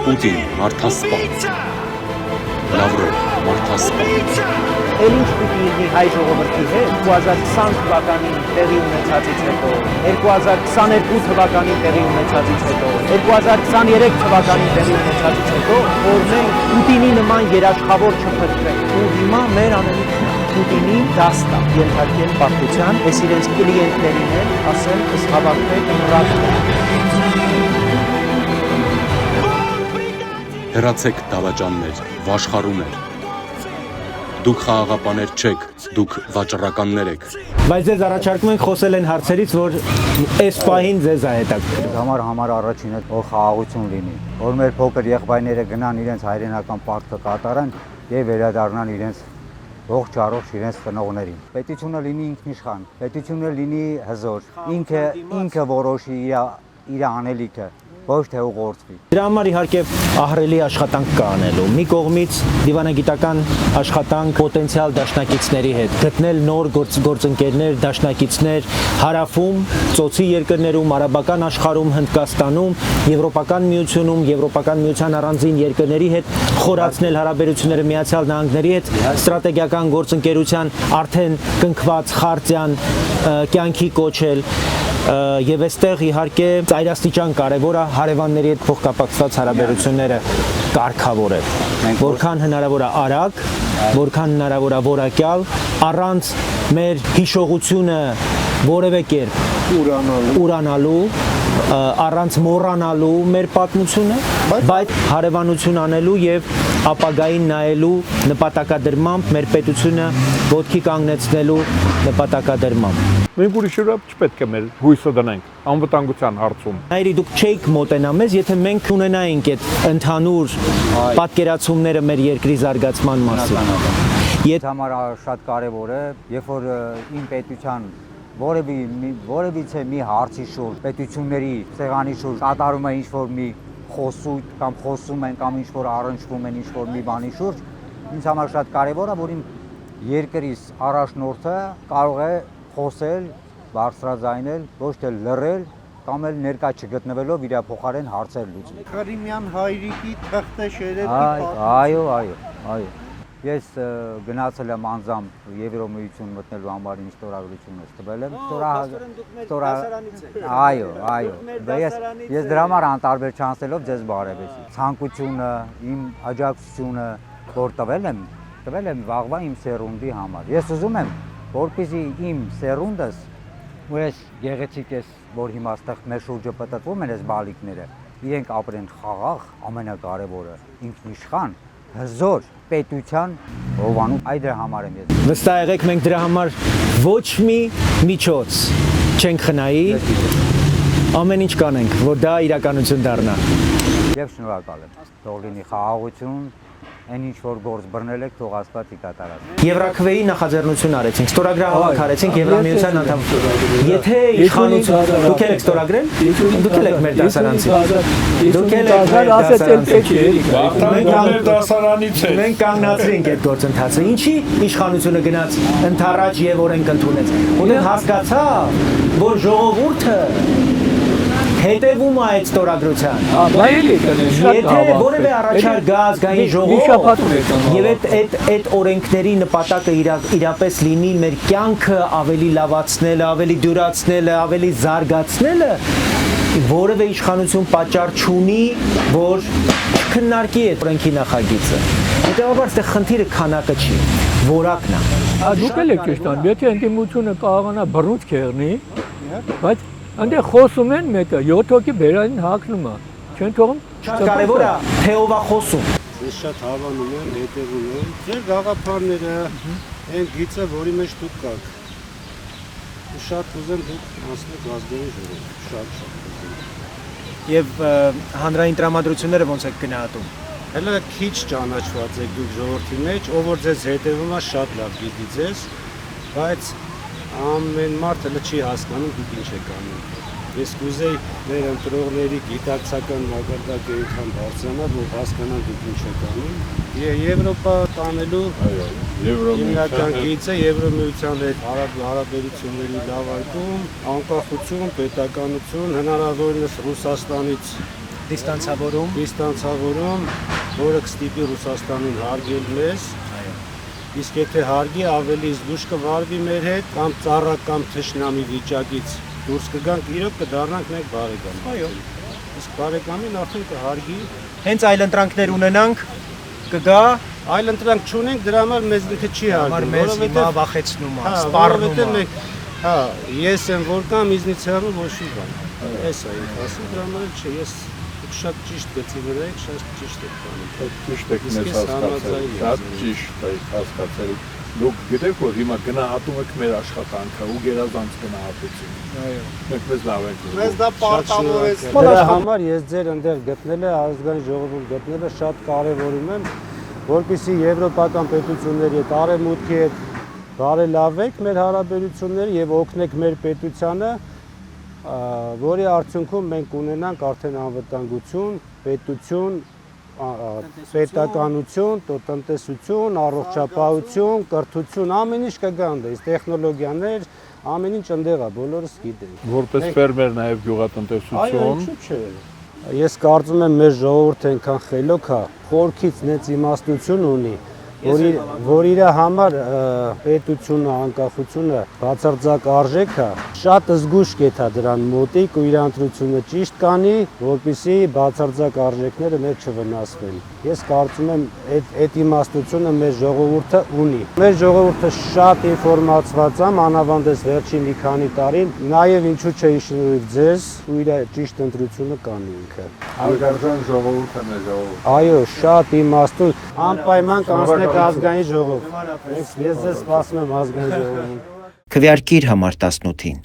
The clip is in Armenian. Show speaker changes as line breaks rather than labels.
Պուտին մարդասպան, Լավրով մարդասպան։
Էլ ինչ պիտի լինի հայ ժողովրդի հետ 2020 թվականին տեղի ունեցածից հետո, 2022 թվականին տեղի ունեցածից հետո, 2023 թվականին տեղի ունեցածից հետո, որ մենք Պուտինի նման երաշխավոր չփրկվենք։ Ու հիմա մեր անելիքն է Պուտինի դաստա ենթարկել պարտության, այս իրենց կլիենտներին էլ ասել, ըստ հավաքվեք ռադիո։
Հեռացեք դավաճաններ, վաշխառուներ։ Դուք խաղաղապաներ չեք, դուք վաճառականներ եք։
Բայց ձեզ առաջարկում ենք խոսել են հարցերից, որ այս պահին ձեզ է հետաքրքրում։
Համար առաջինը որ խաղաղություն լինի, որ մեր փոքր եղբայրները գնան իրենց հայրենական պարտքը կատարեն եւ վերադառնան իրենց ողջ առողջ իրենց ծնողներին։ Պետությունը լինի ինքնիշխան, պետությունը լինի հզոր, ինքը որոշի իր անելիքը, ոչ թե ուղղորդվի։
Դրա համար իհարկե ահռելի աշխատանք կա անելու։ Մի կողմից դիվանագիտական աշխատանք պոտենցիալ դաշնակիցների հետ, գտնել նոր գործընկերներ, դաշնակիցներ հարավում, ծոցի երկրներում, արաբական աշխարհում, Հնդկաստանում, Եվրոպական միությունում, Եվրոպական միության առանձին երկրների հետ խորացնել հարաբերությունները Միացյալ Նահանգների հետ, ստրատեգիական գործընկերության արդեն կնքված խարտիան կյանքի կոչել եւ այստեղ իհարկե ծայրաստիճան կարեւոր է հարևանների հետ փոխկապակցված հարաբերությունները կարգավորել, որքան հնարավոր է արագ, որքան հնարավոր է որակյալ, առանց մեր հիշողությունը որևէ կերպ ուրանալու, առանց մոռանալու մեր պատմությունը, բայց հարևանություն անելու եւ ապագային նայելու նպատակադրմամբ մեր պետությունը ոտքի կանգնեցնելու նպատակադրմամբ։
Մենք ուրիշի չպետք է մեր հույսը դնենք անվտանգության հարցում։
Այրի դուք չէիք մոտենա մեզ, եթե մենք ունենայինք այդ ընդհանուր պատկերացումները մեր երկրի զարգացման մասին։
Եթե համար շատ կարևոր է, երբ որ իմ պետության որևիցե մի հարցի շուրջ, պետությունների սեղանի շուրջ կատարում է ինչ-որ մի խոսույթ կամ խոսում են կամ ինչ-որ առնչվում են ինչ-որ մի բանի շուրջ, ինձ համար շատ կարևոր է, որ իմ երկրիս առաջնորդը կարող է խոսել, բարձրաձայնել, ոչ թե լռել կամ էլ ներկա չգտնվելով իր փոխարեն հարցեր լուծել։
Քրիմյան հայրիկի թղթե շերեփի
Այո։ Ես գնացել եմ անձամբ Եվրոմիություն մտնելու համար ինչ ստորագրություն տվել եմ։ Այո։ Ես դրա համար անտարբեր չանցնելով ձեզ բարևեցի։ Ցանկությունը, իմ աջակցությունը, որ տվել եմ վաղվա իմ սերունդի համար։ Ես ուզում եմ, որպեսզի իմ սերունդս ու այս գեղեցիկ որ հիմա այստեղ մեր շուրջը պտտվում են այս բալիկները, իրենք ապրեն խաղաղ, ամենակարևորը ինքնիշխան, հզոր պետության հովանում, այդ դրա համար եմ ես։
Վստահ եղեք, մենք դրա համար ոչ մի միջոց չենք խնայի, ամեն ինչ կանենք, որ դա իրականություն դառնա։
Եվ շնորհակալ եմ։ Թող լինի խաղաղություն, այն ինչ որ գործ բռնել եք, թող Աստված կատարի։
Եվրաքվեի նախաձեռնություն արեցինք, ստորագրահավաք արեցինք Եվրամիության անդամ։ Եթե իշխանություն դուք եք ստորագրել, դուք եք մեր դասարանցի։ Դուք եք
դասարանից եք։
Մենք կանգնացրինք այդ գործընթացը։ Ինչի իշխանությունը գնաց ընթառաջ եւ օրենք ընդունեց։ Որտեղ հասկացա, որ ժողովուրդը հետևում է այդ ստորագրության։ Եթե որևէ առաջարկ գա ազգային ժողով եւ այդ օրենքների նպատակը իրապես լինի մեր կյանքը ավելի լավացնելը, ավելի դյուրացնելը, ավելի զարգացնելը, որևէ իշխանություն պատճառ չունի, որ քննարկի այդ օրենքի նախագիծը։ Հետևաբար այստեղ խնդիրը քանակը չի, որակն է։
Դուք եք ճիշտ անում, եթե ընդդիմությունը կարողանա բռնուցք եղնի, բայց Անդե խոսում են մեկը 7 հոգի բերանին հագնում է։ Չեն թողում։
Շատ կարևոր է թե ով է խոսում։
Ես շատ հավանում եմ, հետևում եմ։ Ձեր գաղափարները, այն գիծը, որի մեջ դուք կաք։ Ու շատ ուզեմ դուք անցնեք ազգային ժողով, շատ։
Եվ հանրային տրամադրությունները ոնց եք գնահատում։
Հələ քիչ ճանաչված եք դուք ժողովրդի մեջ, ով որ ձեզ հետևում է, շատ լավ գիտի ձեզ, բայց ամեն մարդ հələ չի հասկանում դուք ինչ եք անում։ Ես կուզեի մեր ընտրողների գիտակցական մակարդակը այնքան բարձրանա, որ հասկանան դուք ինչ եք անում։ Եվրոպա տանելու հիմնական գիծը Եվրոմիության հետ հարաբերությունների լավարկում, անկախություն, պետականություն, հնարավորինս Ռուսաստանից
Դիստանցավորում։
դիստանցավորում, որը կստիպի Ռուսաստանին հարգել մեզ։ Իսկ եթե հարգի ավելի զգուշ կվարվի մեր հետ, կամ ծառա կամ թշնամի վիճակից դուրս կգանք, իրոք կդառնանք մենք բարեկամ։
Այո։
Իսկ բարեկամին արդեն կհարգի։
Հենց այլ ընտրանքներ ունենանք, կգա,
Այլ ընտրանք չունենք, դրա համար մեզ ինքը չի
համար
հարգում,
մեզ հիմա վախեցնում է,
որովհետև
սպառնում է։
մենք, հա, ես եմ որ կամ իզնից հեռու ոչ մի բան։ Էս է ինքը ասում, դրա համար չէ, ես շատ ճիշտ գծի վրա եք, շատ ճիշտ եք բանում։
Ճիշտ եք մեզ հասկացել, շատ ճիշտ եք հասկացել։ Դուք գիտեք, որ հիմա գնահատում եք մեր աշխատանքը ու գերազանց գնահատություն։ Այո։ Մենք մեզ լավ ենք զգում։
Մեզ դա պարտավոր է։ Դրա համար ես ձեր ընդեղ գտնելը, ազգային ժողովում գտնելը շատ կարևորում եմ, որպեսզի եվրոպական պետությունների հետ, արևմուտքի հետ բարելավեք մեր հարաբերությունները եւ օգնեք մեր պետությանը, որի արդյունքում մենք ունենանք արդեն անվտանգություն, պետություն, պետականություն, տնտեսություն, առողջապահություն, կրթություն, ամեն ինչ կգա այնտեղ, տեխնոլոգիաներ, ամեն ինչ այնտեղ է, բոլորս գիտենք։
Որպես ֆերմեր նաև
Այո,
գյուղատնտեսություն։
ինչու՞ չէ։ Ես կարծում եմ մեր ժողովուրդը այնքան խելոք է, խորքից նենց իմաստություն ունի, որ իր համար պետությունը, անկախությունը բացարձակ արժեք է, շատ զգուշ կեթա դրան մոտիկ ու իր ընտրությունը ճիշտ կանի, որպեսզի բացարձակ արժեքները մեր չվնասվեն։ Ես կարծում եմ այդ իմաստությունը մեր ժողովուրդը ունի։ Մեր ժողովուրդը շատ ինֆորմացված է, մանավանդ վերջին մի քանի տարին, նաև ինչու՞ չէ շնորհիվ ձեզ ու իր ճիշտ ընտրությունը կանի ինքը։
Արգարժան ժողովուրդը մեր ժողովուրդ։
Այո, շատ իմաստուն, անպայման կանցնեք ազգային ժողով։ Ես ձեզ սպասում եմ ազգային ժողովում։
Քվեարկիր համար 18-ին։